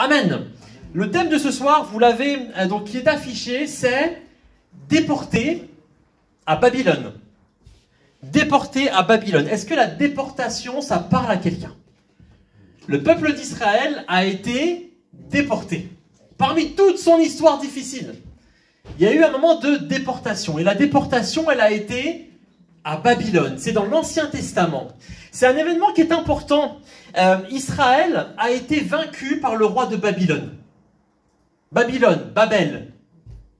Amen. Le thème de ce soir, vous l'avez, donc qui est affiché, c'est déporté à Babylone. Déporté à Babylone. Est-ce que la déportation, ça parle à quelqu'un? Le peuple d'Israël a été déporté. Parmi toute son histoire difficile, il y a eu un moment de déportation. Et la déportation, elle a été à Babylone. C'est dans l'Ancien Testament. C'est un événement qui est important. Israël a été vaincu par le roi de Babylone. Babylone, Babel,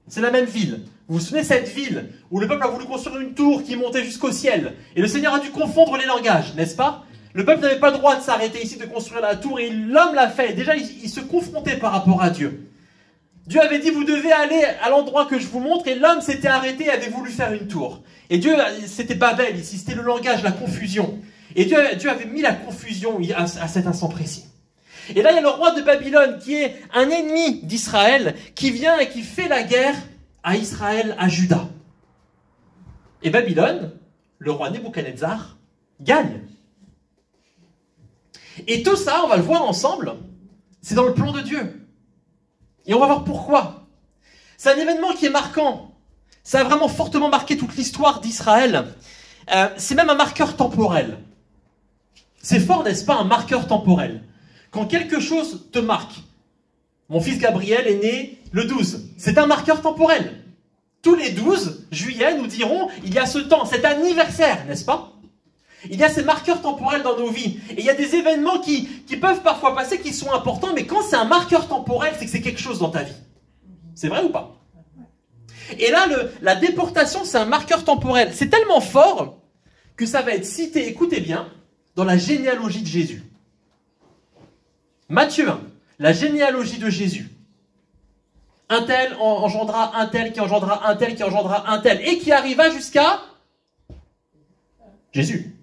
c'est la même ville. Vous vous souvenez de cette ville où le peuple a voulu construire une tour qui montait jusqu'au ciel. Et le Seigneur a dû confondre les langages, n'est-ce pas? Le peuple n'avait pas le droit de s'arrêter ici, de construire la tour, et l'homme l'a fait. Déjà, il se confrontait par rapport à Dieu. Dieu avait dit, vous devez aller à l'endroit que je vous montre, et l'homme s'était arrêté et avait voulu faire une tour. Et Dieu, c'était Babel ici, c'était le langage, la confusion. Et Dieu avait mis la confusion à cet instant précis. Et là, il y a le roi de Babylone qui est un ennemi d'Israël, qui vient et qui fait la guerre à Israël, à Juda. Et Babylone, le roi Nebuchadnezzar, gagne. Et tout ça, on va le voir ensemble, c'est dans le plan de Dieu. Et on va voir pourquoi. C'est un événement qui est marquant. Ça a vraiment fortement marqué toute l'histoire d'Israël. C'est même un marqueur temporel. C'est fort, n'est-ce pas, un marqueur temporel. Quand quelque chose te marque. Mon fils Gabriel est né le 12. C'est un marqueur temporel. Tous les 12 juillet, nous dirons, il y a ce temps, cet anniversaire, n'est-ce pas? Il y a ces marqueurs temporels dans nos vies. Et il y a des événements qui peuvent parfois passer, qui sont importants, mais quand c'est un marqueur temporel, c'est que c'est quelque chose dans ta vie. C'est vrai ou pas? Et là, la déportation, c'est un marqueur temporel. C'est tellement fort que ça va être cité, écoutez bien, dans la généalogie de Jésus. Matthieu 1, la généalogie de Jésus. Un tel engendra un tel, qui engendra un tel, qui engendra un tel, et qui arriva jusqu'à Jésus.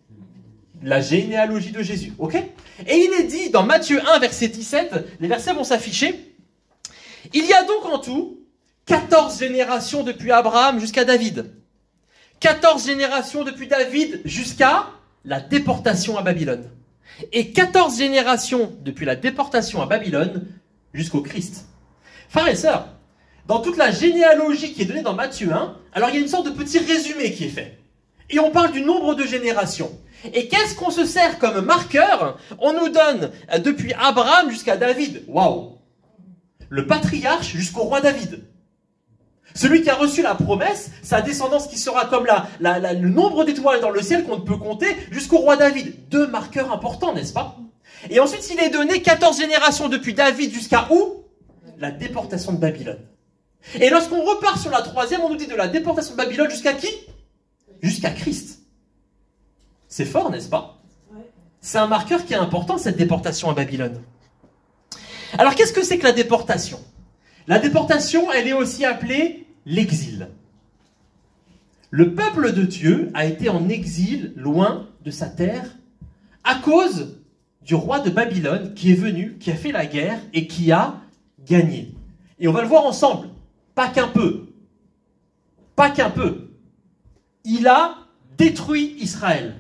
La généalogie de Jésus, ok? Et il est dit dans Matthieu 1, verset 17, les versets vont s'afficher. Il y a donc en tout 14 générations depuis Abraham jusqu'à David. 14 générations depuis David jusqu'à la déportation à Babylone. Et 14 générations depuis la déportation à Babylone jusqu'au Christ. Frères et sœurs, dans toute la généalogie qui est donnée dans Matthieu 1, alors il y a une sorte de petit résumé qui est fait. Et on parle du nombre de générations. Et qu'est-ce qu'on se sert comme marqueur? On nous donne depuis Abraham jusqu'à David. Waouh! Le patriarche jusqu'au roi David. Celui qui a reçu la promesse, sa descendance qui sera comme le nombre d'étoiles dans le ciel qu'on ne peut compter, jusqu'au roi David. Deux marqueurs importants, n'est-ce pas? Et ensuite, il est donné 14 générations depuis David jusqu'à où? La déportation de Babylone. Et lorsqu'on repart sur la troisième, on nous dit de la déportation de Babylone jusqu'à qui? Jusqu'à Christ. C'est fort, n'est-ce pas? C'est un marqueur qui est important, cette déportation à Babylone. Alors, qu'est-ce que c'est que la déportation? La déportation, elle est aussi appelée l'exil. Le peuple de Dieu a été en exil loin de sa terre à cause du roi de Babylone qui est venu, qui a fait la guerre et qui a gagné. Et on va le voir ensemble. Pas qu'un peu. Pas qu'un peu. Il a détruit Israël.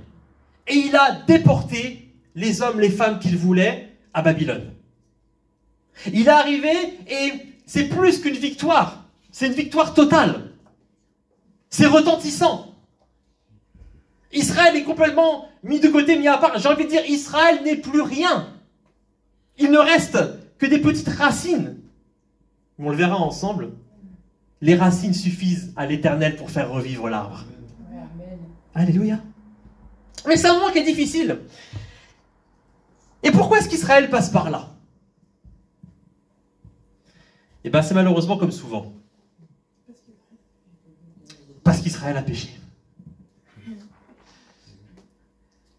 Et il a déporté les hommes, les femmes qu'il voulait à Babylone. Il est arrivé et c'est plus qu'une victoire. C'est une victoire totale. C'est retentissant. Israël est complètement mis de côté, mis à part. J'ai envie de dire, Israël n'est plus rien. Il ne reste que des petites racines. On le verra ensemble. Les racines suffisent à l'Éternel pour faire revivre l'arbre. Alléluia. Mais c'est un moment qui est difficile. Et pourquoi est-ce qu'Israël passe par là? Eh bien, c'est malheureusement comme souvent. Parce qu'Israël a péché.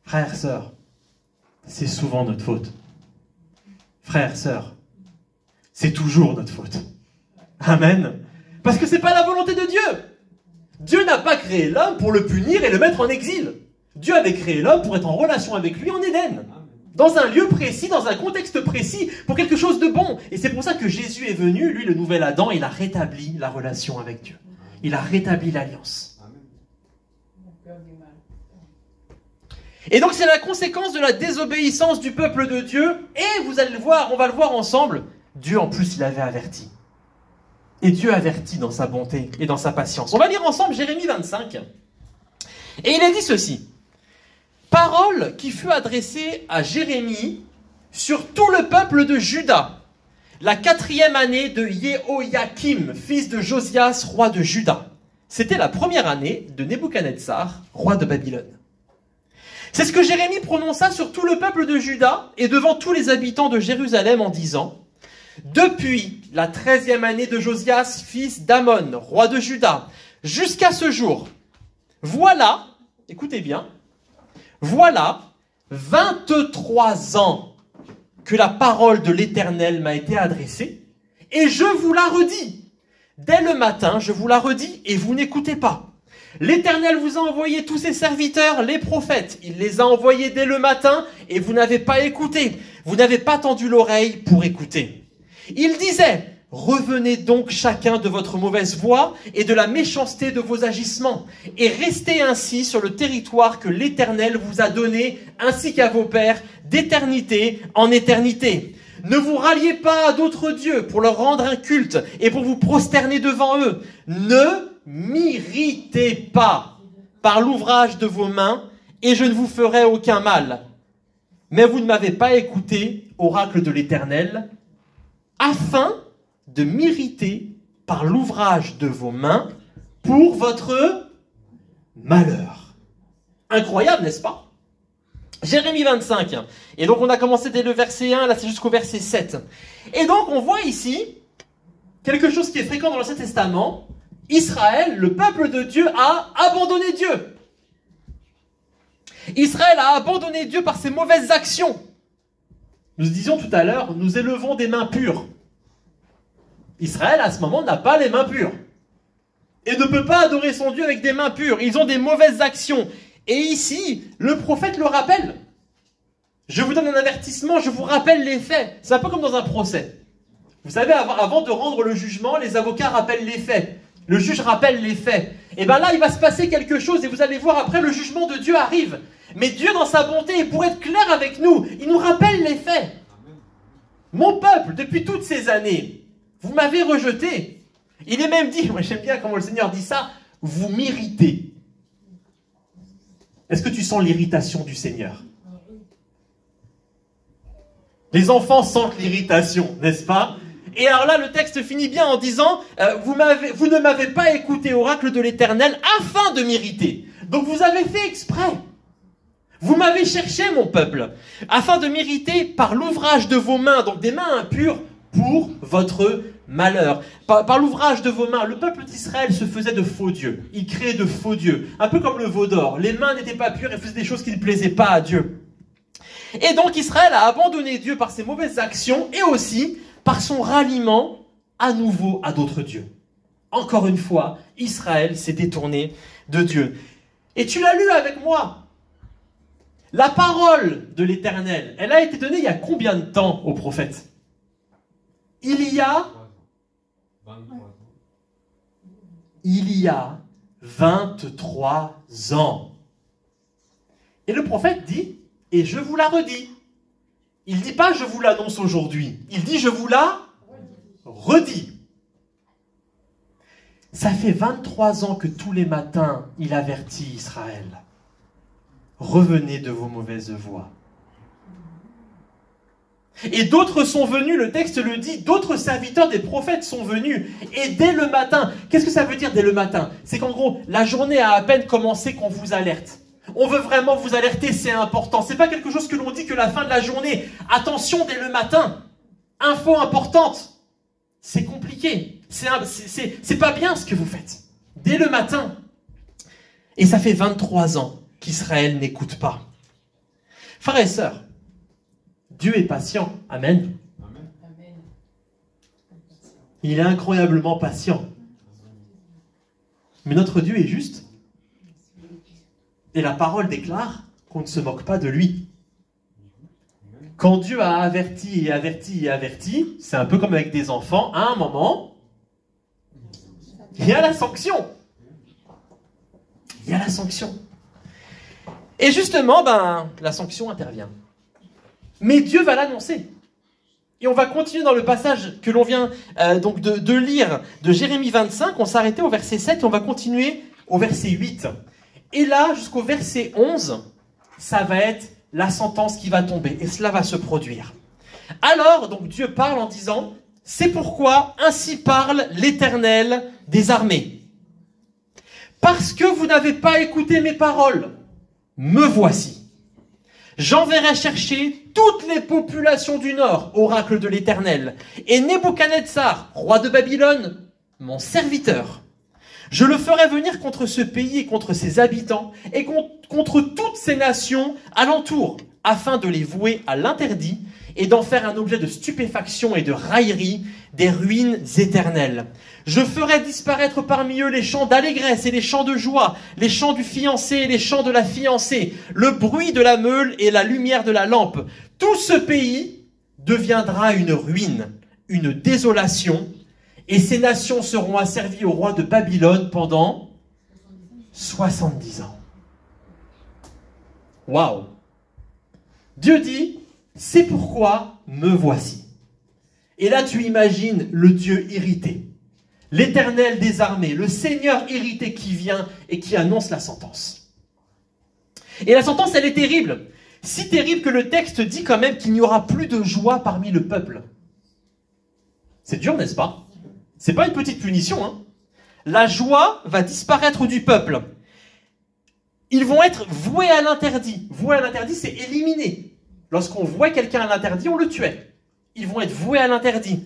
Frères, sœurs, c'est souvent notre faute. Frères, sœurs, c'est toujours notre faute. Amen. Parce que ce n'est pas la volonté de Dieu. Dieu n'a pas créé l'homme pour le punir et le mettre en exil. Dieu avait créé l'homme pour être en relation avec lui en Éden. Dans un lieu précis, dans un contexte précis, pour quelque chose de bon. Et c'est pour ça que Jésus est venu, lui, le nouvel Adam, il a rétabli la relation avec Dieu. Il a rétabli l'alliance. Et donc c'est la conséquence de la désobéissance du peuple de Dieu. Et vous allez le voir, on va le voir ensemble, Dieu en plus il avait averti. Et Dieu avertit dans sa bonté et dans sa patience. On va lire ensemble Jérémie 25. Et il est dit ceci. Parole qui fut adressée à Jérémie sur tout le peuple de Juda, la 4e année de Jéhoïakim, fils de Josias, roi de Juda. C'était la première année de Nebuchadnezzar, roi de Babylone. C'est ce que Jérémie prononça sur tout le peuple de Juda et devant tous les habitants de Jérusalem en disant « Depuis la 13e année de Josias, fils d'Amon, roi de Juda, jusqu'à ce jour, voilà, écoutez bien, voilà 23 ans que la parole de l'Éternel m'a été adressée, et je vous la redis. Dès le matin, je vous la redis, et vous n'écoutez pas. L'Éternel vous a envoyé tous ses serviteurs, les prophètes. Il les a envoyés dès le matin, et vous n'avez pas écouté. Vous n'avez pas tendu l'oreille pour écouter. Il disait, revenez donc chacun de votre mauvaise voie et de la méchanceté de vos agissements, et restez ainsi sur le territoire que l'Éternel vous a donné, ainsi qu'à vos pères, d'éternité en éternité. Ne vous ralliez pas à d'autres dieux pour leur rendre un culte et pour vous prosterner devant eux. Ne m'irritez pas par l'ouvrage de vos mains, et je ne vous ferai aucun mal. Mais vous ne m'avez pas écouté, oracle de l'Éternel, afin de m'irriter par l'ouvrage de vos mains pour votre malheur. Incroyable, n'est-ce pas? Jérémie 25. Et donc on a commencé dès le verset 1, là c'est jusqu'au verset 7. Et donc on voit ici quelque chose qui est fréquent dans l'Ancien Testament. Israël, le peuple de Dieu, a abandonné Dieu. Israël a abandonné Dieu par ses mauvaises actions. Nous disions tout à l'heure, nous élevons des mains pures. Israël, à ce moment, n'a pas les mains pures. Et ne peut pas adorer son Dieu avec des mains pures. Ils ont des mauvaises actions. Et ici, le prophète le rappelle. Je vous donne un avertissement, je vous rappelle les faits. C'est un peu comme dans un procès. Vous savez, avant de rendre le jugement, les avocats rappellent les faits. Le juge rappelle les faits. Et bien là, il va se passer quelque chose et vous allez voir après, le jugement de Dieu arrive. Mais Dieu, dans sa bonté, et pour être clair avec nous, il nous rappelle les faits. Mon peuple, depuis toutes ces années, vous m'avez rejeté. Il est même dit, moi j'aime bien comment le Seigneur dit ça, vous m'irritez. Est-ce que tu sens l'irritation du Seigneur? Les enfants sentent l'irritation, n'est-ce pas? Et alors là, le texte finit bien en disant, vous ne m'avez pas écouté, oracle de l'Éternel, afin de m'irriter. Donc vous avez fait exprès. Vous m'avez cherché, mon peuple, afin de m'irriter par l'ouvrage de vos mains, donc des mains impures, pour votre malheur. Par l'ouvrage de vos mains, le peuple d'Israël se faisait de faux dieux. Il créait de faux dieux. Un peu comme le veau d'or. Les mains n'étaient pas pures et faisaient des choses qui ne plaisaient pas à Dieu. Et donc Israël a abandonné Dieu par ses mauvaises actions et aussi par son ralliement à nouveau à d'autres dieux. Encore une fois, Israël s'est détourné de Dieu. Et tu l'as lu avec moi. La parole de l'Éternel, elle a été donnée il y a combien de temps au prophète? Il y a 23 ans. Et le prophète dit, et je vous la redis. Il ne dit pas je vous l'annonce aujourd'hui. Il dit je vous la redis. Ça fait 23 ans que tous les matins, il avertit Israël. Revenez de vos mauvaises voies. Et d'autres sont venus, le texte le dit, d'autres serviteurs des prophètes sont venus. Et dès le matin, qu'est-ce que ça veut dire dès le matin? C'est qu'en gros, la journée a à peine commencé qu'on vous alerte. On veut vraiment vous alerter, c'est important. C'est pas quelque chose que l'on dit que la fin de la journée. Attention dès le matin. Info importante. C'est compliqué. C'est pas bien ce que vous faites. Dès le matin. Et ça fait 23 ans qu'Israël n'écoute pas. Frères et sœurs, Dieu est patient. Amen. Il est incroyablement patient. Mais notre Dieu est juste. Et la parole déclare qu'on ne se moque pas de lui. Quand Dieu a averti et averti et averti, c'est un peu comme avec des enfants, à un moment, il y a la sanction. Il y a la sanction. Et justement, la sanction intervient. Mais Dieu va l'annoncer. Et on va continuer dans le passage que l'on vient donc de lire de Jérémie 25. On s'arrêtait au verset 7 et on va continuer au verset 8. Et là, jusqu'au verset 11, ça va être la sentence qui va tomber. Et cela va se produire. Alors, donc Dieu parle en disant, « C'est pourquoi ainsi parle l'Éternel des armées. Parce que vous n'avez pas écouté mes paroles, me voici. J'enverrai chercher toutes les populations du Nord, oracle de l'Éternel, et Nebuchadnezzar, roi de Babylone, mon serviteur. Je le ferai venir contre ce pays et contre ses habitants, et contre toutes ces nations alentour, afin de les vouer à l'interdit, et d'en faire un objet de stupéfaction et de raillerie, des ruines éternelles. Je ferai disparaître parmi eux les chants d'allégresse et les chants de joie, les chants du fiancé et les chants de la fiancée, le bruit de la meule et la lumière de la lampe. Tout ce pays deviendra une ruine, une désolation, et ces nations seront asservies au roi de Babylone pendant 70 ans. Waouh! Dieu dit, c'est pourquoi me voici. Et là, tu imagines le Dieu irrité, l'Éternel des armées, le Seigneur irrité qui vient et qui annonce la sentence. Et la sentence, elle est terrible. Si terrible que le texte dit quand même qu'il n'y aura plus de joie parmi le peuple. C'est dur, n'est-ce pas? C'est pas une petite punition, hein. La joie va disparaître du peuple. Ils vont être voués à l'interdit. Voués à l'interdit, c'est éliminer. Lorsqu'on vouait quelqu'un à l'interdit, on le tuait. Ils vont être voués à l'interdit.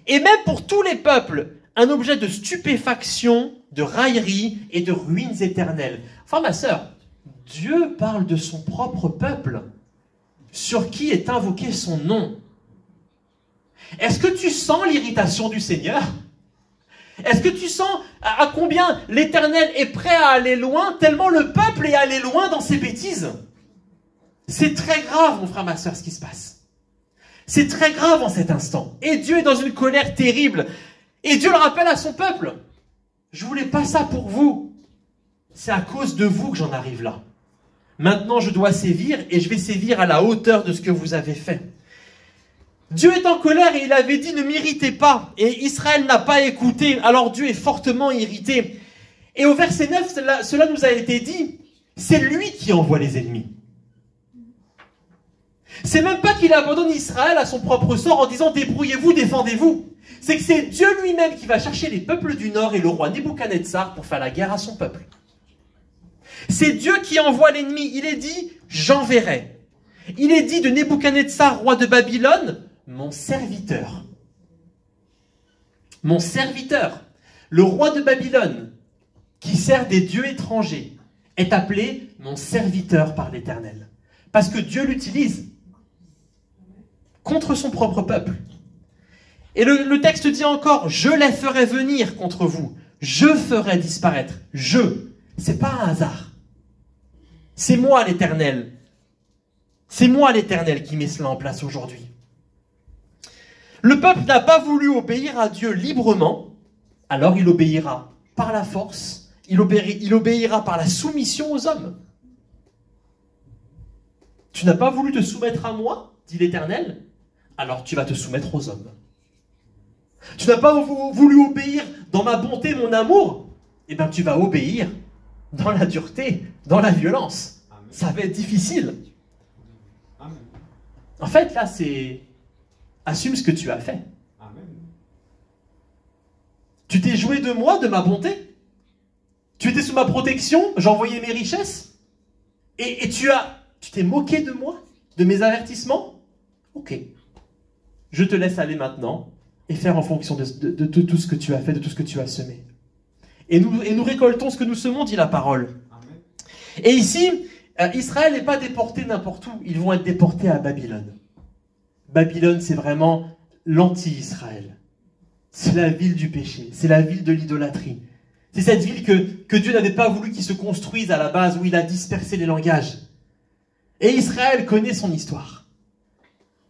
Et même pour tous les peuples, un objet de stupéfaction, de raillerie et de ruines éternelles. Enfin, ma sœur, Dieu parle de son propre peuple, sur qui est invoqué son nom. Est-ce que tu sens l'irritation du Seigneur? Est-ce que tu sens à combien l'Éternel est prêt à aller loin, tellement le peuple est allé loin dans ses bêtises? C'est très grave, mon frère, ma sœur, ce qui se passe. C'est très grave en cet instant. Et Dieu est dans une colère terrible. Et Dieu le rappelle à son peuple. Je voulais pas ça pour vous. C'est à cause de vous que j'en arrive là. Maintenant, je dois sévir et je vais sévir à la hauteur de ce que vous avez fait. Dieu est en colère et il avait dit ne m'irritez pas. Et Israël n'a pas écouté. Alors Dieu est fortement irrité. Et au verset 9, cela nous a été dit. C'est lui qui envoie les ennemis. C'est même pas qu'il abandonne Israël à son propre sort en disant débrouillez-vous, défendez-vous. C'est que c'est Dieu lui-même qui va chercher les peuples du Nord et le roi Nebuchadnezzar pour faire la guerre à son peuple. C'est Dieu qui envoie l'ennemi. Il est dit j'enverrai. Il est dit de Nebuchadnezzar, roi de Babylone, mon serviteur. Mon serviteur. Le roi de Babylone, qui sert des dieux étrangers, est appelé mon serviteur par l'Éternel. Parce que Dieu l'utilise contre son propre peuple. Et le texte dit encore, je les ferai venir contre vous. Je ferai disparaître. C'est pas un hasard. C'est moi l'Éternel. C'est moi l'Éternel qui met cela en place aujourd'hui. Le peuple n'a pas voulu obéir à Dieu librement, alors il obéira par la force, il obéira par la soumission aux hommes. Tu n'as pas voulu te soumettre à moi, dit l'Éternel, alors tu vas te soumettre aux hommes. Tu n'as pas voulu obéir dans ma bonté, mon amour, eh bien tu vas obéir dans la dureté, dans la violence. Amen. Ça va être difficile. Amen. En fait, là, c'est assume ce que tu as fait. Amen. Tu t'es joué de moi, de ma bonté. Tu étais sous ma protection, j'envoyais mes richesses. Et tu t'es moqué de moi, de mes avertissements. Ok. Je te laisse aller maintenant et faire en fonction de tout ce que tu as fait, de tout ce que tu as semé. Et nous récoltons ce que nous semons, dit la parole. Amen. Et ici, Israël n'est pas déporté n'importe où. Ils vont être déportés à Babylone. Babylone, c'est vraiment l'anti-Israël. C'est la ville du péché. C'est la ville de l'idolâtrie. C'est cette ville que Dieu n'avait pas voulu qu'il se construise à la base, où il a dispersé les langages. Et Israël connaît son histoire.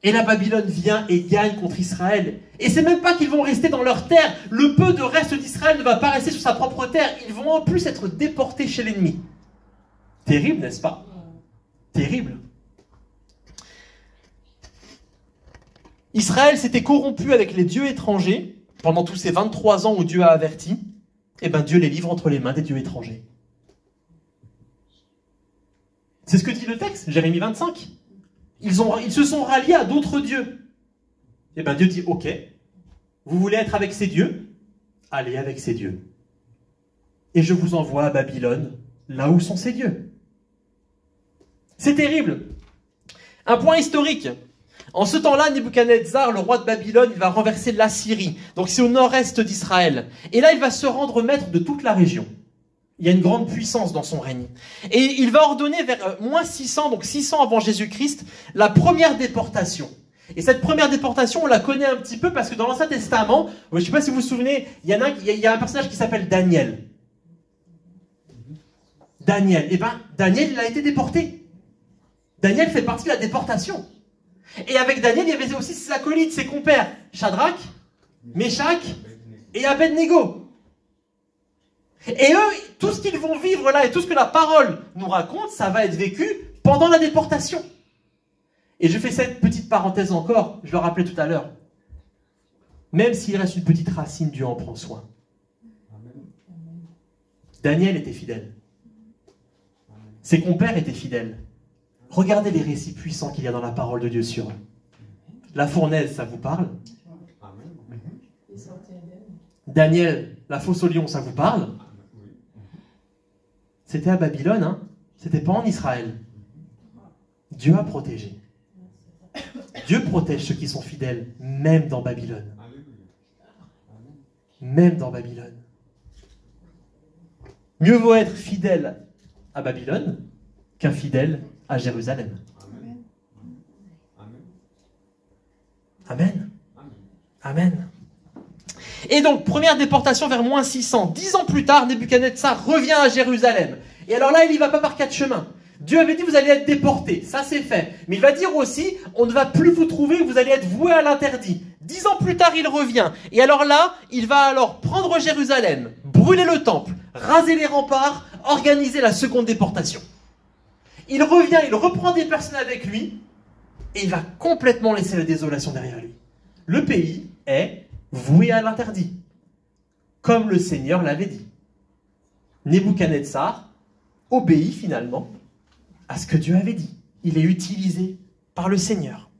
Et la Babylone vient et gagne contre Israël. Et c'est même pas qu'ils vont rester dans leur terre. Le peu de reste d'Israël ne va pas rester sur sa propre terre. Ils vont en plus être déportés chez l'ennemi. Terrible, n'est-ce pas? Terrible. Israël s'était corrompu avec les dieux étrangers pendant tous ces 23 ans où Dieu a averti. Et bien Dieu les livre entre les mains des dieux étrangers. C'est ce que dit le texte, Jérémie 25. Ils se sont ralliés à d'autres dieux. Et bien Dieu dit, ok, vous voulez être avec ces dieux? Allez avec ces dieux. Et je vous envoie à Babylone, là où sont ces dieux. C'est terrible. Un point historique. En ce temps-là, Nebuchadnezzar, le roi de Babylone, il va renverser l'Assyrie. Donc c'est au nord-est d'Israël. Et là, il va se rendre maître de toute la région. Il y a une grande puissance dans son règne. Et il va ordonner vers moins 600, donc 600 avant Jésus-Christ, la première déportation. Et cette première déportation, on la connaît un petit peu parce que dans l'Ancien Testament, je ne sais pas si vous vous souvenez, il y a un personnage qui s'appelle Daniel. Daniel. Eh bien, Daniel, il a été déporté. Daniel fait partie de la déportation. Et avec Daniel, il y avait aussi ses acolytes, ses compères, Shadrach, Meshach et Abednego. Et eux, tout ce qu'ils vont vivre là et tout ce que la parole nous raconte, ça va être vécu pendant la déportation. Et je fais cette petite parenthèse encore, je le rappelais tout à l'heure. Même s'il reste une petite racine, Dieu en prend soin. Daniel était fidèle. Ses compères étaient fidèles. Regardez les récits puissants qu'il y a dans la parole de Dieu sur eux. La fournaise, ça vous parle? Daniel, la fosse au lion, ça vous parle? C'était à Babylone, hein? C'était pas en Israël. Dieu a protégé. Dieu protège ceux qui sont fidèles, même dans Babylone. Même dans Babylone. Mieux vaut être fidèle à Babylone qu'infidèle à Jérusalem. Amen. Amen. Et donc, première déportation vers moins 600. 10 ans plus tard, Nebuchadnezzar revient à Jérusalem. Et alors là, il n'y va pas par 4 chemins. Dieu avait dit, vous allez être déportés. Ça, c'est fait. Mais il va dire aussi, on ne va plus vous trouver, vous allez être voués à l'interdit. 10 ans plus tard, il revient. Et alors là, il va alors prendre Jérusalem, brûler le temple, raser les remparts, organiser la seconde déportation. Il revient, il reprend des personnes avec lui, et il va complètement laisser la désolation derrière lui. Le pays est voué à l'interdit, comme le Seigneur l'avait dit. Nebuchadnezzar obéit finalement à ce que Dieu avait dit. Il est utilisé par le Seigneur.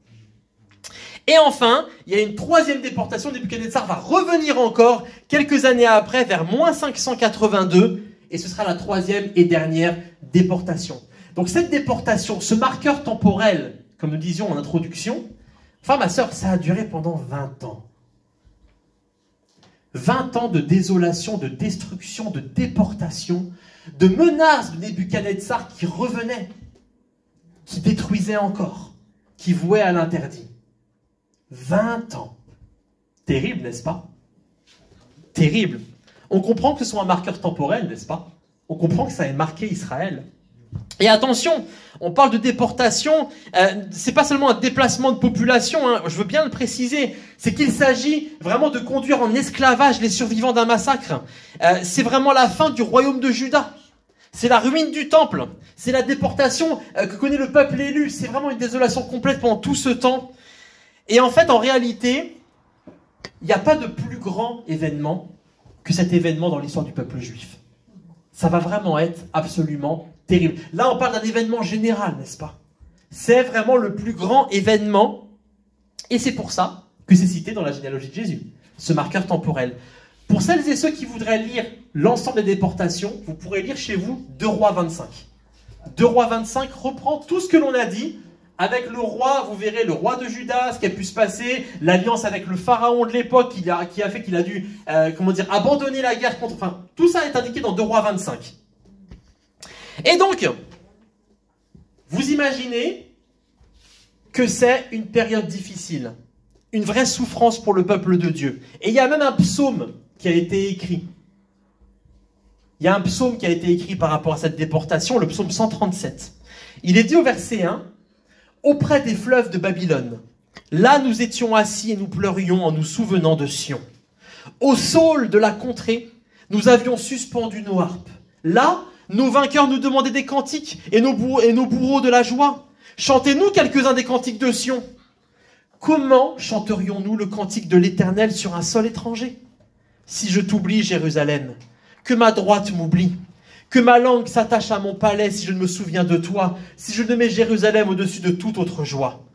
Et enfin, il y a une troisième déportation. Nebuchadnezzar va revenir encore quelques années après, vers moins 582, et ce sera la troisième et dernière déportation. Donc cette déportation, ce marqueur temporel, comme nous disions en introduction, enfin ma sœur, ça a duré pendant 20 ans. 20 ans de désolation, de destruction, de déportation, de menaces de Nebuchadnezzar qui revenait, qui détruisait encore, qui vouait à l'interdit. 20 ans. Terrible, n'est-ce pas? Terrible. On comprend que ce soit un marqueur temporel, n'est-ce pas? On comprend que ça ait marqué Israël. Et attention, on parle de déportation, c'est pas seulement un déplacement de population, hein, je veux bien le préciser, c'est qu'il s'agit vraiment de conduire en esclavage les survivants d'un massacre. C'est vraiment la fin du royaume de Juda. C'est la ruine du temple, c'est la déportation que connaît le peuple élu, c'est vraiment une désolation complète pendant tout ce temps. Et en fait, en réalité, il n'y a pas de plus grand événement que cet événement dans l'histoire du peuple juif. Ça va vraiment être absolument terrible. Là, on parle d'un événement général, n'est-ce pas? C'est vraiment le plus grand événement, et c'est pour ça que c'est cité dans la généalogie de Jésus, ce marqueur temporel. Pour celles et ceux qui voudraient lire l'ensemble des déportations, vous pourrez lire chez vous 2 Rois 25. 2 Rois 25 reprend tout ce que l'on a dit, avec le roi, vous verrez le roi de Juda, ce qui a pu se passer, l'alliance avec le pharaon de l'époque qui a fait qu'il a dû abandonner la guerre contre... Enfin, tout ça est indiqué dans 2 Rois 25. Et donc, vous imaginez que c'est une période difficile, une vraie souffrance pour le peuple de Dieu. Et il y a même un psaume qui a été écrit. Il y a un psaume qui a été écrit par rapport à cette déportation, le psaume 137. Il est dit au verset 1, « Auprès des fleuves de Babylone, là nous étions assis et nous pleurions en nous souvenant de Sion. Au saule de la contrée, nous avions suspendu nos harpes. Là, nos vainqueurs nous demandaient des cantiques et nos bourreaux de la joie. Chantez-nous quelques-uns des cantiques de Sion. comment chanterions-nous le cantique de l'Éternel sur un sol étranger? Si je t'oublie, Jérusalem, que ma droite m'oublie, que ma langue s'attache à mon palais si je ne me souviens de toi, si je ne mets Jérusalem au-dessus de toute autre joie.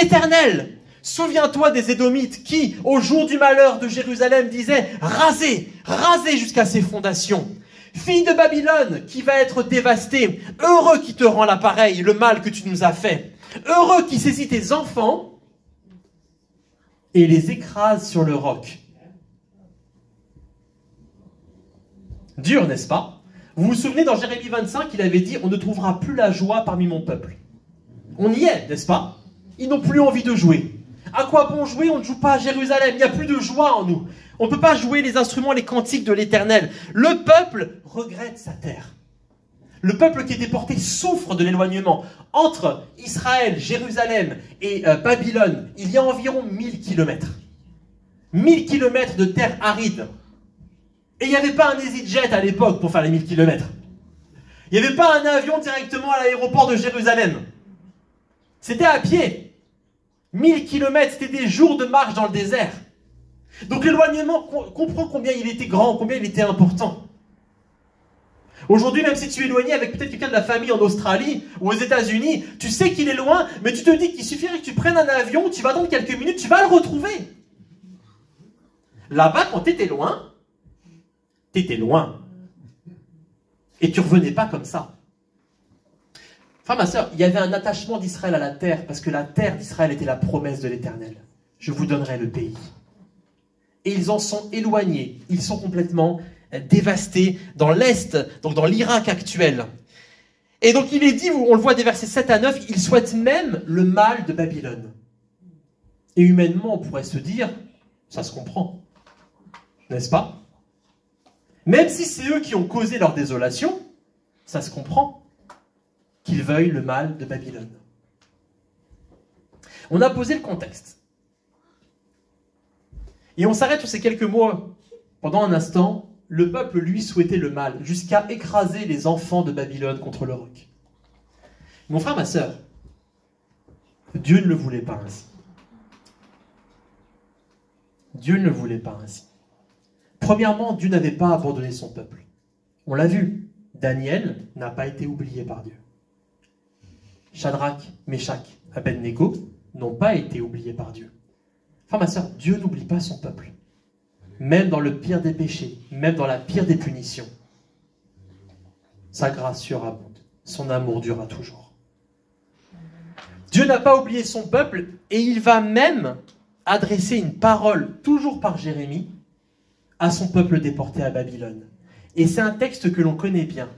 Éternel, souviens-toi des Édomites qui, au jour du malheur de Jérusalem, disaient « Rasez, rasez jusqu'à ses fondations ». Fille de Babylone qui va être dévastée, heureux qui te rend l'appareil, le mal que tu nous as fait. Heureux qui saisit tes enfants et les écrase sur le roc. Dur, n'est-ce pas? Vous vous souvenez, dans Jérémie 25, il avait dit « On ne trouvera plus la joie parmi mon peuple ». On y est, n'est-ce pas? Ils n'ont plus envie de jouer. À quoi bon jouer? On ne joue pas à Jérusalem. Il n'y a plus de joie en nous. On ne peut pas jouer les instruments, les cantiques de l'Éternel. Le peuple regrette sa terre. Le peuple qui est déporté souffre de l'éloignement. Entre Israël, Jérusalem et Babylone, il y a environ 1000 kilomètres. 1000 kilomètres de terre aride. Et il n'y avait pas un EasyJet à l'époque pour faire les 1000 kilomètres. Il n'y avait pas un avion directement à l'aéroport de Jérusalem. C'était à pied. 1000 kilomètres, c'était des jours de marche dans le désert. Donc l'éloignement, comprend combien il était grand, combien il était important. Aujourd'hui, même si tu es éloigné avec peut-être quelqu'un de la famille en Australie ou aux États-Unis, tu sais qu'il est loin, mais tu te dis qu'il suffirait que tu prennes un avion, tu vas attendre quelques minutes, tu vas le retrouver. Là-bas, quand tu étais loin, et tu revenais pas comme ça. Enfin, ma sœur, il y avait un attachement d'Israël à la terre, parce que la terre d'Israël était la promesse de l'Éternel. Je vous donnerai le pays. Et ils en sont éloignés. Ils sont complètement dévastés dans l'Est, donc dans l'Irak actuel. Et donc il est dit, on le voit des versets 7 à 9, ils souhaitent même le mal de Babylone. Et humainement, on pourrait se dire, ça se comprend. N'est-ce pas? Même si c'est eux qui ont causé leur désolation, ça se comprend qu'ils veuillent le mal de Babylone. On a posé le contexte. Et on s'arrête sur ces quelques mots pendant un instant. Le peuple, lui, souhaitait le mal, jusqu'à écraser les enfants de Babylone contre le roc. Mon frère, ma sœur, Dieu ne le voulait pas ainsi. Dieu ne le voulait pas ainsi. Premièrement, Dieu n'avait pas abandonné son peuple. On l'a vu, Daniel n'a pas été oublié par Dieu. Shadrach, Meshach, Abednego n'ont pas été oubliés par Dieu. Enfin, ma sœur, Dieu n'oublie pas son peuple. Même dans le pire des péchés, même dans la pire des punitions. Sa grâce surabonde, son amour durera toujours. Dieu n'a pas oublié son peuple et il va même adresser une parole, toujours par Jérémie, à son peuple déporté à Babylone. Et c'est un texte que l'on connaît bien.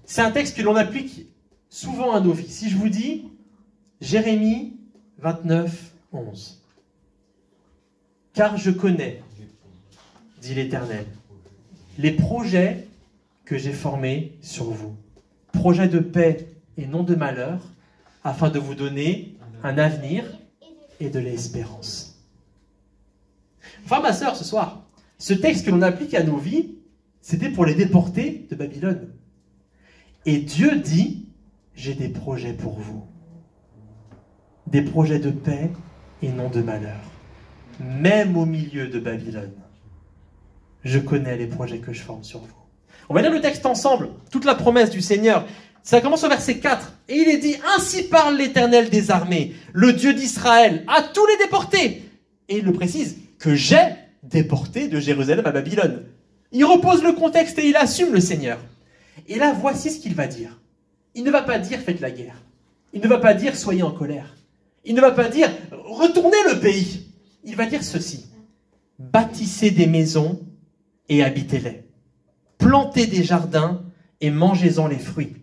C'est un texte que l'on applique souvent à nos vies. Si je vous dis Jérémie 29, 11. Car je connais, dit l'Éternel, les projets que j'ai formés sur vous. Projets de paix et non de malheur, afin de vous donner un avenir et de l'espérance. Enfin, ma sœur, ce soir, ce texte que l'on applique à nos vies, c'était pour les déportés de Babylone. Et Dieu dit, j'ai des projets pour vous. Des projets de paix et non de malheur. Même au milieu de Babylone, je connais les projets que je forme sur vous. On va lire le texte ensemble, toute la promesse du Seigneur. Ça commence au verset 4. Et il est dit, ainsi parle l'Éternel des armées, le Dieu d'Israël, à tous les déportés. Et il le précise, que j'ai déporté de Jérusalem à Babylone. Il repose le contexte et il assume le Seigneur. Et là, voici ce qu'il va dire. Il ne va pas dire, faites la guerre. Il ne va pas dire, soyez en colère. Il ne va pas dire, retournez le pays. Il va dire ceci. Bâtissez des maisons et habitez-les. Plantez des jardins et mangez-en les fruits.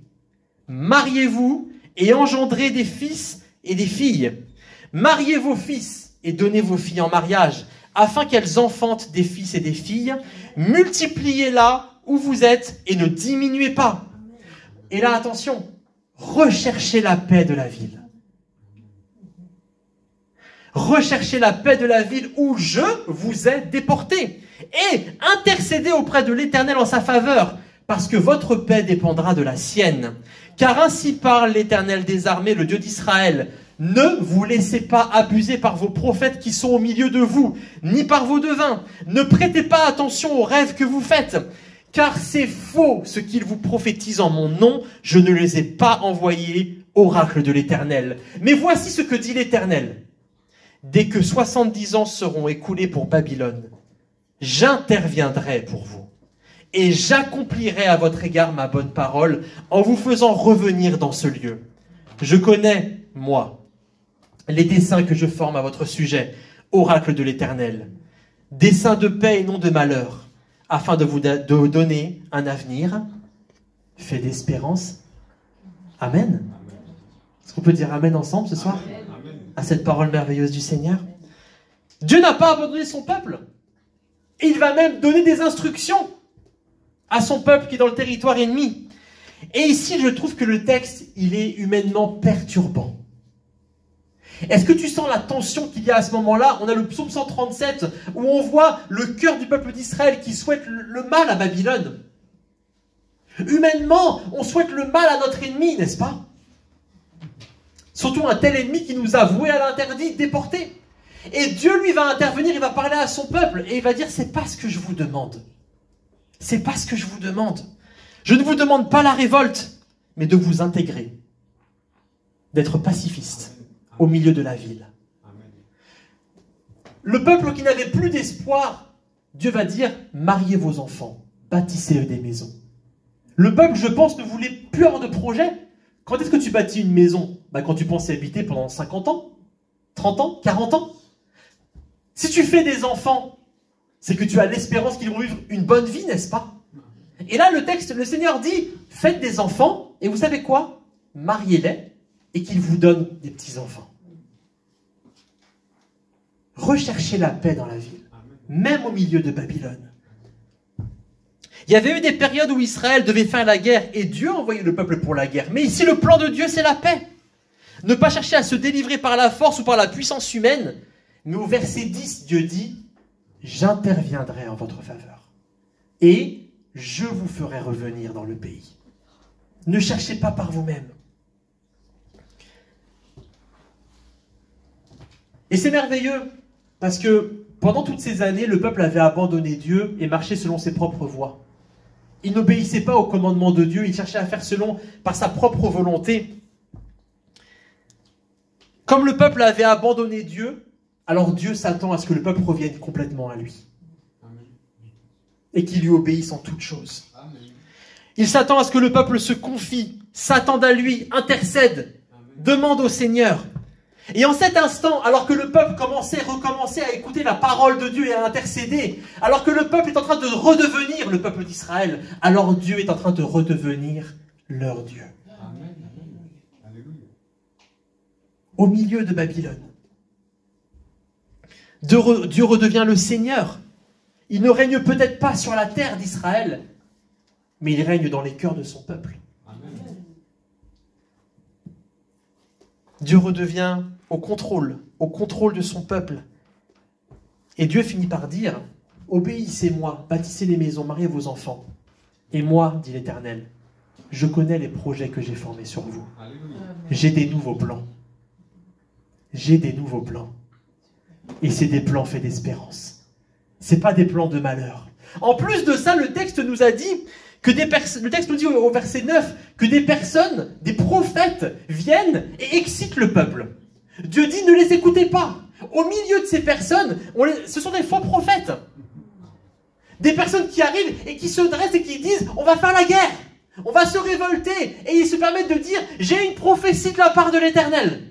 Mariez-vous et engendrez des fils et des filles. Mariez vos fils et donnez vos filles en mariage, afin qu'elles enfantent des fils et des filles. Multipliez là où vous êtes et ne diminuez pas. Et là, attention, recherchez la paix de la ville. Recherchez la paix de la ville où je vous ai déporté. Et intercédez auprès de l'Éternel en sa faveur, parce que votre paix dépendra de la sienne. Car ainsi parle l'Éternel des armées, le Dieu d'Israël. Ne vous laissez pas abuser par vos prophètes qui sont au milieu de vous, ni par vos devins. Ne prêtez pas attention aux rêves que vous faites, car c'est faux ce qu'ils vous prophétisent en mon nom. Je ne les ai pas envoyés, oracle de l'Éternel. Mais voici ce que dit l'Éternel. Dès que 70 ans seront écoulés pour Babylone, j'interviendrai pour vous. Et j'accomplirai à votre égard ma bonne parole en vous faisant revenir dans ce lieu. Je connais, moi, les desseins que je forme à votre sujet, oracle de l'Éternel. Desseins de paix et non de malheur, afin de vous donner un avenir fait d'espérance. Amen. Est-ce qu'on peut dire Amen ensemble ce soir? Amen. À cette parole merveilleuse du Seigneur. Dieu n'a pas abandonné son peuple. Et il va même donner des instructions à son peuple qui est dans le territoire ennemi. Et ici, je trouve que le texte, il est humainement perturbant. Est-ce que tu sens la tension qu'il y a à ce moment-là? On a le psaume 137 où on voit le cœur du peuple d'Israël qui souhaite le mal à Babylone. Humainement, on souhaite le mal à notre ennemi, n'est-ce pas? Surtout un tel ennemi qui nous a voués à l'interdit, déportés. Et Dieu, lui, va intervenir, il va parler à son peuple et il va dire, c'est pas ce que je vous demande. C'est pas ce que je vous demande. Je ne vous demande pas la révolte, mais de vous intégrer, d'être pacifiste au milieu de la ville. Le peuple qui n'avait plus d'espoir, Dieu va dire, mariez vos enfants, bâtissez des maisons. Le peuple, je pense, ne voulait plus avoir de projet. Quand est-ce que tu bâtis une maison? Quand tu penses y habiter pendant 50 ans, 30 ans, 40 ans. Si tu fais des enfants, c'est que tu as l'espérance qu'ils vont vivre une bonne vie, n'est-ce pas? Et là, le texte, le Seigneur dit, faites des enfants, et vous savez quoi? Mariez-les, et qu'ils vous donnent des petits-enfants. Recherchez la paix dans la ville, même au milieu de Babylone. Il y avait eu des périodes où Israël devait faire la guerre, et Dieu envoyait le peuple pour la guerre. Mais ici, le plan de Dieu, c'est la paix. Ne pas chercher à se délivrer par la force ou par la puissance humaine, mais au verset 10, Dieu dit, j'interviendrai en votre faveur. Et je vous ferai revenir dans le pays. Ne cherchez pas par vous-même. Et c'est merveilleux, parce que pendant toutes ces années, le peuple avait abandonné Dieu et marché selon ses propres voies. Il n'obéissait pas au commandement de Dieu, il cherchait à faire par sa propre volonté. Comme le peuple avait abandonné Dieu, alors Dieu s'attend à ce que le peuple revienne complètement à lui. Et qu'il lui obéisse en toutes choses. Amen. Il s'attend à ce que le peuple se confie, s'attende à lui, intercède, demande au Seigneur. Et en cet instant, alors que le peuple recommençait à écouter la parole de Dieu et à intercéder, alors que le peuple est en train de redevenir le peuple d'Israël, alors Dieu est en train de redevenir leur Dieu. Amen. Au milieu de Babylone, Dieu redevient le Seigneur. Il ne règne peut-être pas sur la terre d'Israël, mais il règne dans les cœurs de son peuple. Amen. Dieu redevient au contrôle de son peuple. Et Dieu finit par dire, obéissez-moi, bâtissez les maisons, mariez vos enfants. Et moi, dit l'Éternel, je connais les projets que j'ai formés sur vous. J'ai des nouveaux plans. J'ai des nouveaux plans. Et c'est des plans faits d'espérance. C'est pas des plans de malheur. En plus de ça, le texte nous a dit que le texte nous dit au verset 9 que des personnes, des prophètes viennent et excitent le peuple. Dieu dit ne les écoutez pas. Au milieu de ces personnes, ce sont des faux prophètes. Des personnes qui arrivent et qui se dressent et qui disent on va faire la guerre, on va se révolter. Et ils se permettent de dire j'ai une prophétie de la part de l'Éternel.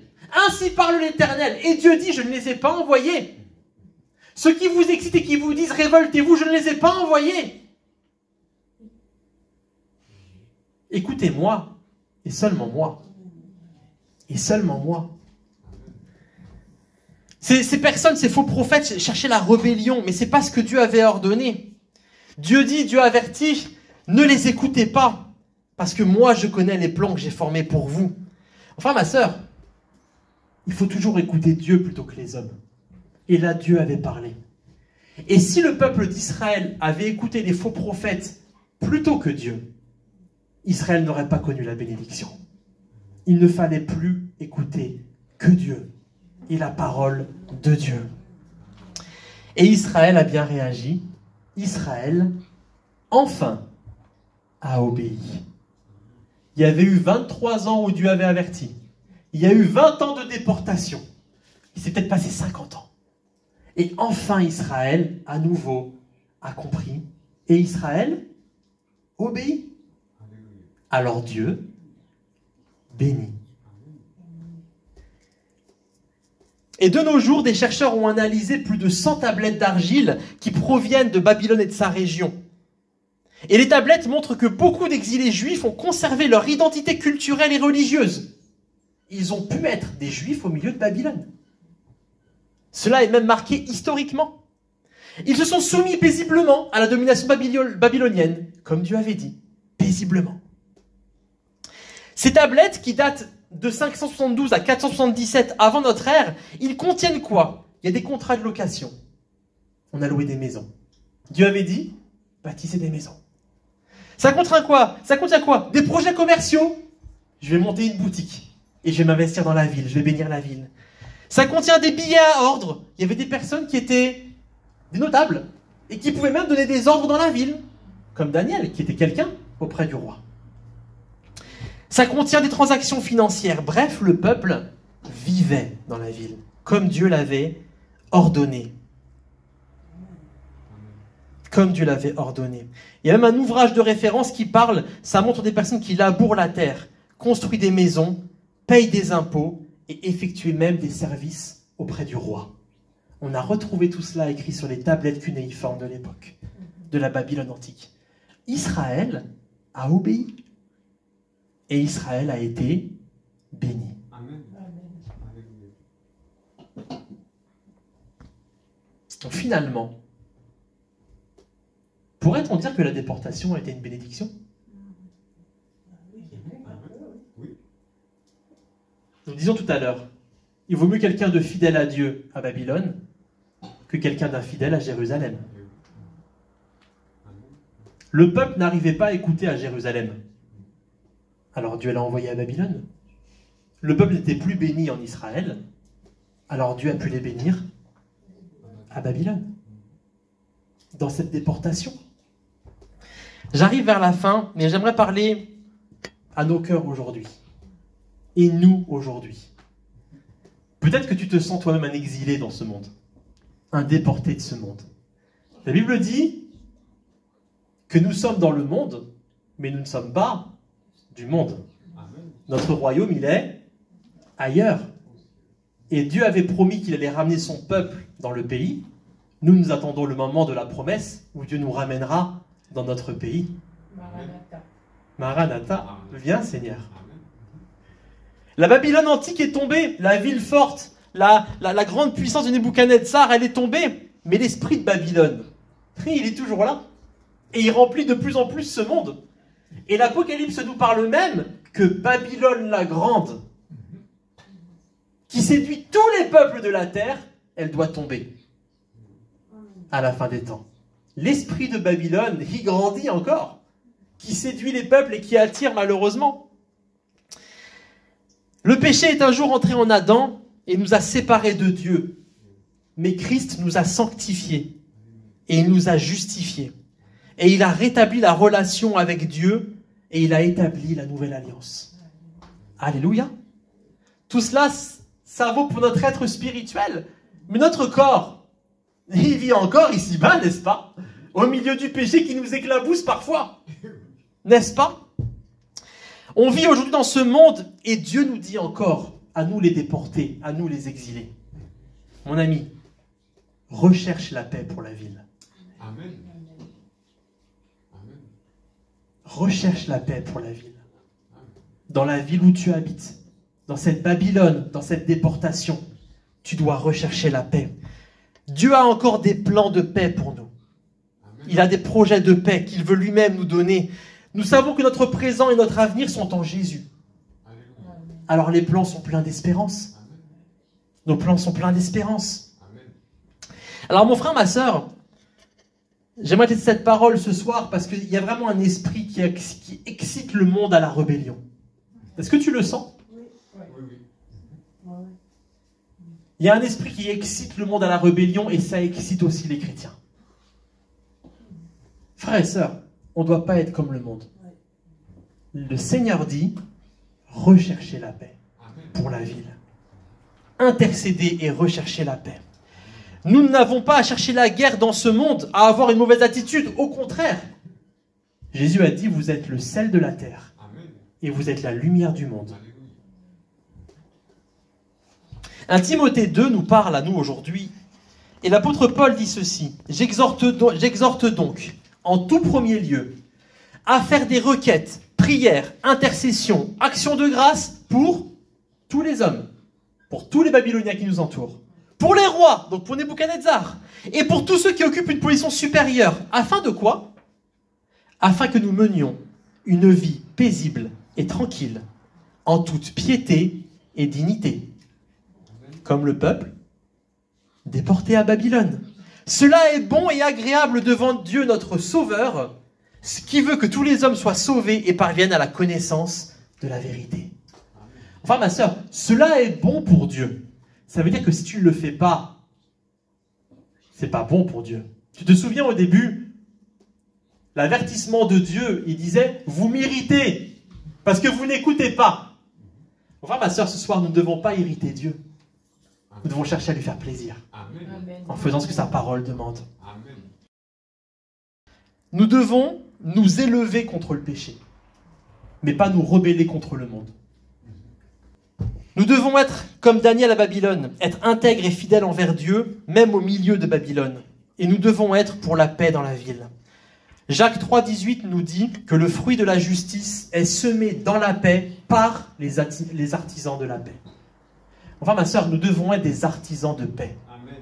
Ainsi parle l'Éternel. Et Dieu dit je ne les ai pas envoyés. Ceux qui vous excitent et qui vous disent « Révoltez-vous », je ne les ai pas envoyés. Écoutez-moi, et seulement moi. Et seulement moi. Ces personnes, ces faux prophètes cherchaient la rébellion, mais ce n'est pas ce que Dieu avait ordonné. Dieu dit, Dieu avertit, ne les écoutez pas, parce que moi je connais les plans que j'ai formés pour vous. Enfin ma sœur, il faut toujours écouter Dieu plutôt que les hommes. Et là, Dieu avait parlé. Et si le peuple d'Israël avait écouté les faux prophètes plutôt que Dieu, Israël n'aurait pas connu la bénédiction. Il ne fallait plus écouter que Dieu et la parole de Dieu. Et Israël a bien réagi. Israël, enfin, a obéi. Il y avait eu 23 ans où Dieu avait averti. Il y a eu 20 ans de déportation. Il s'est peut-être passé 50 ans. Et enfin Israël, à nouveau, a compris. Et Israël obéit. Alors Dieu bénit. Et de nos jours, des chercheurs ont analysé plus de 100 tablettes d'argile qui proviennent de Babylone et de sa région. Et les tablettes montrent que beaucoup d'exilés juifs ont conservé leur identité culturelle et religieuse. Ils ont pu être des juifs au milieu de Babylone. Cela est même marqué historiquement. Ils se sont soumis paisiblement à la domination babylonienne, comme Dieu avait dit, paisiblement. Ces tablettes, qui datent de 572 à 477 avant notre ère, ils contiennent quoi? Il y a des contrats de location. On a loué des maisons. Dieu avait dit, bâtissez des maisons. Ça contient quoi? Ça contient quoi? Des projets commerciaux. Je vais monter une boutique et je vais m'investir dans la ville, je vais bénir la ville. Ça contient des billets à ordre. Il y avait des personnes qui étaient des notables et qui pouvaient même donner des ordres dans la ville, comme Daniel, qui était quelqu'un auprès du roi. Ça contient des transactions financières. Bref, le peuple vivait dans la ville, comme Dieu l'avait ordonné. Comme Dieu l'avait ordonné. Il y a même un ouvrage de référence qui parle, ça montre des personnes qui labourent la terre, construisent des maisons, payent des impôts et effectuent même des services auprès du roi. On a retrouvé tout cela écrit sur les tablettes cunéiformes de l'époque, de la Babylone antique. Israël a obéi. Et Israël a été béni. Amen. Donc finalement, pourrait-on dire que la déportation a été une bénédiction? Nous disions tout à l'heure, il vaut mieux quelqu'un de fidèle à Dieu à Babylone que quelqu'un d'infidèle à Jérusalem. Le peuple n'arrivait pas à écouter à Jérusalem. Alors Dieu l'a envoyé à Babylone. Le peuple n'était plus béni en Israël. Alors Dieu a pu les bénir à Babylone. Dans cette déportation. J'arrive vers la fin, mais j'aimerais parler à nos cœurs aujourd'hui. Et nous aujourd'hui. Peut-être que tu te sens toi-même un exilé dans ce monde. Un déporté de ce monde. La Bible dit que nous sommes dans le monde, mais nous ne sommes pas du monde. Notre royaume, il est ailleurs. Et Dieu avait promis qu'il allait ramener son peuple dans le pays. Nous attendons le moment de la promesse où Dieu nous ramènera dans notre pays. Maranatha. Maranatha. Viens, Seigneur. La Babylone antique est tombée. La ville forte, la grande puissance de Nebuchadnezzar, elle est tombée. Mais l'esprit de Babylone, il est toujours là. Et il remplit de plus en plus ce monde. Et l'Apocalypse nous parle même que Babylone la grande, qui séduit tous les peuples de la terre, elle doit tomber à la fin des temps. L'esprit de Babylone, il grandit encore, qui séduit les peuples et qui attire malheureusement. Le péché est un jour entré en Adam et nous a séparés de Dieu. Mais Christ nous a sanctifiés et il nous a justifiés. Et il a rétabli la relation avec Dieu et il a établi la nouvelle alliance. Alléluia. Tout cela, ça vaut pour notre être spirituel. Mais notre corps, il vit encore ici-bas, n'est-ce pas? Au milieu du péché qui nous éclabousse parfois. N'est-ce pas? On vit aujourd'hui dans ce monde et Dieu nous dit encore, à nous les déportés, à nous les exilés. Mon ami, recherche la paix pour la ville. Amen. Recherche la paix pour la ville. Dans la ville où tu habites, dans cette Babylone, dans cette déportation, tu dois rechercher la paix. Dieu a encore des plans de paix pour nous. Il a des projets de paix qu'il veut lui-même nous donner. Nous savons que notre présent et notre avenir sont en Jésus. Alors les plans sont pleins d'espérance. Nos plans sont pleins d'espérance. Alors mon frère, ma sœur, j'aimerais peut-être cette parole ce soir parce qu'il y a vraiment un esprit qui excite le monde à la rébellion. Est-ce que tu le sens? Oui. Il y a un esprit qui excite le monde à la rébellion et ça excite aussi les chrétiens. Frères et sœurs, on ne doit pas être comme le monde. Le Seigneur dit, recherchez la paix pour la ville. Intercédez et recherchez la paix. Nous n'avons pas à chercher la guerre dans ce monde, à avoir une mauvaise attitude. Au contraire, Jésus a dit, vous êtes le sel de la terre et vous êtes la lumière du monde. 1 Timothée 2 nous parle à nous aujourd'hui. Et l'apôtre Paul dit ceci, j'exhorte donc, en tout premier lieu, à faire des requêtes, prières, intercessions, actions de grâce pour tous les hommes, pour tous les Babyloniens qui nous entourent, pour les rois, donc pour Nebuchadnezzar, et pour tous ceux qui occupent une position supérieure, afin de quoi? Afin que nous menions une vie paisible et tranquille, en toute piété et dignité, comme le peuple déporté à Babylone. Cela est bon et agréable devant Dieu notre Sauveur, ce qui veut que tous les hommes soient sauvés et parviennent à la connaissance de la vérité. Enfin, ma sœur, cela est bon pour Dieu. Ça veut dire que si tu ne le fais pas, c'est pas bon pour Dieu. Tu te souviens au début, l'avertissement de Dieu, il disait, vous m'irritez, parce que vous n'écoutez pas. Enfin, ma sœur, ce soir, nous ne devons pas irriter Dieu. Nous devons chercher à lui faire plaisir. Amen. En faisant ce que sa parole demande. Amen. Nous devons nous élever contre le péché, mais pas nous rebeller contre le monde. Nous devons être comme Daniel à Babylone, être intègres et fidèles envers Dieu, même au milieu de Babylone. Et nous devons être pour la paix dans la ville. Jacques 3,18 nous dit que le fruit de la justice est semé dans la paix par les artisans de la paix. Enfin, ma sœur, nous devons être des artisans de paix. Amen.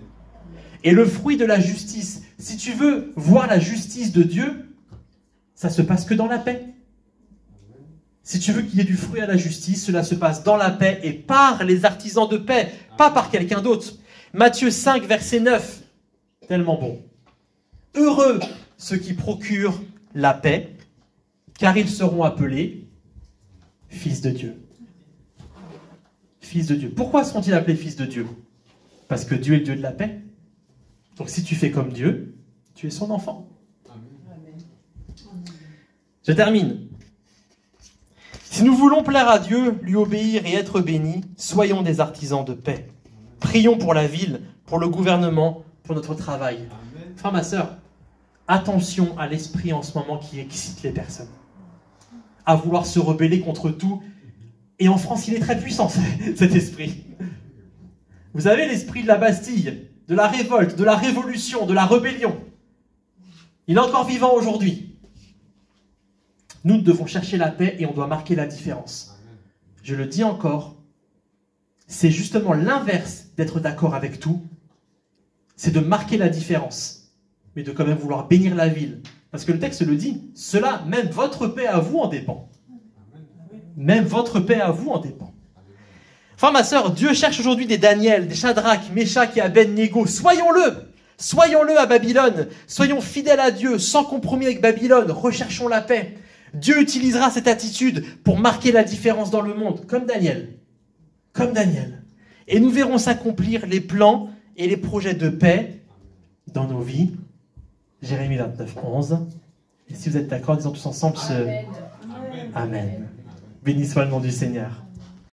Et le fruit de la justice, si tu veux voir la justice de Dieu, ça se passe que dans la paix. Amen. Si tu veux qu'il y ait du fruit à la justice, cela se passe dans la paix et par les artisans de paix, Amen. Pas par quelqu'un d'autre. Matthieu 5, verset 9, tellement bon. Heureux ceux qui procurent la paix, car ils seront appelés fils de Dieu. Fils de Dieu. Pourquoi seront-ils appelés fils de Dieu? Parce que Dieu est le Dieu de la paix. Donc si tu fais comme Dieu, tu es son enfant. Amen. Je termine. Si nous voulons plaire à Dieu, lui obéir et être bénis, soyons des artisans de paix. Prions pour la ville, pour le gouvernement, pour notre travail. Amen. Enfin, ma sœur, attention à l'esprit en ce moment qui excite les personnes. À vouloir se rebeller contre tout. Et en France, il est très puissant, cet esprit. Vous avez l'esprit de la Bastille, de la révolte, de la révolution, de la rébellion. Il est encore vivant aujourd'hui. Nous devons chercher la paix et on doit marquer la différence. Je le dis encore, c'est justement l'inverse d'être d'accord avec tout. C'est de marquer la différence, mais de quand même vouloir bénir la ville. Parce que le texte le dit, cela, même votre paix à vous en dépend. Même votre paix à vous en dépend. Enfin, ma sœur, Dieu cherche aujourd'hui des Daniel, des Shadrach, Meshach et Abed-Nego. Soyons-le! Soyons-le à Babylone. Soyons fidèles à Dieu, sans compromis avec Babylone. Recherchons la paix. Dieu utilisera cette attitude pour marquer la différence dans le monde, comme Daniel. Comme Daniel. Et nous verrons s'accomplir les plans et les projets de paix dans nos vies. Jérémie 29, 11. Et si vous êtes d'accord, disons tous ensemble ce... Amen. Amen. Béni soit le nom du Seigneur.